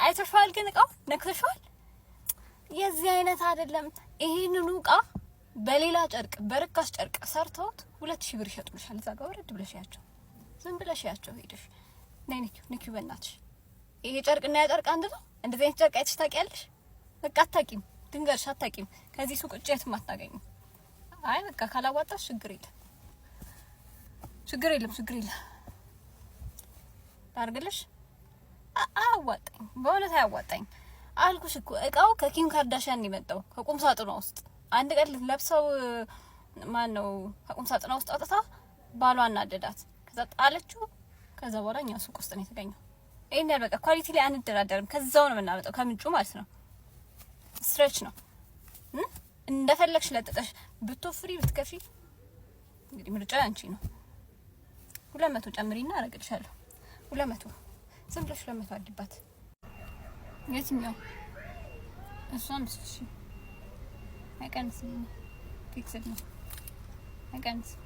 አይተሽዋል ግን እቃው ነክተሽዋል። የዚህ አይነት አይደለም። ይሄንኑ እቃ በሌላ ጨርቅ በርካሽ ጨርቅ ሰርተውት 2000 ብር ይሸጡልሻል። እዛ ጋር ወረድ ብለሽ ያቸው ዝም ብለሽ ያቸው ሄደሽ ነይ ንኪው በእናትሽ። ይሄ ጨርቅና ያ ጨርቅ አንድ ነው። እንደዚህ አይነት ጨርቅ አይተሽ ታውቂያለሽ? በቃ አታውቂም። ድንገርሽ አታውቂም። ከዚህ ሱቅ ውጭ የትም አታገኝም። አይ በቃ ካላዋጣሽ ችግር የለም ታርግልሽ። አያዋጣኝ፣ በእውነት አያዋጣኝ አልኩሽ እኮ። እቃው ከኪም ካርዳሽያን የመጣው ከቁም ሳጥኗ ውስጥ አንድ ቀን ለብሰው ማን ነው ከቁም ሳጥኗ ውስጥ አውጥታ ባሏ አናደዳት። ከዛ ጣለችው። ከዛ በኋላ እኛ ሱቅ ውስጥ ነው የተገኘው። ይሄን ያህል በቃ ኳሊቲ ላይ አንደራደርም። ከዛው ነው የምናመጣው ከምንጩ ማለት ነው። ስትሬች ነው እንደፈለግሽ ለጥጠሽ ብትወፍሪ ብትከፊ እንግዲህ ምርጫ አንቺ ነው። 200 ጨምሪና አረግልሻለሁ። 200 ዝም ብለሽ 200 አድባት። የትኛው እሷም እሺ አይቀንስም። ፊክስድ ነው አይቀንስም።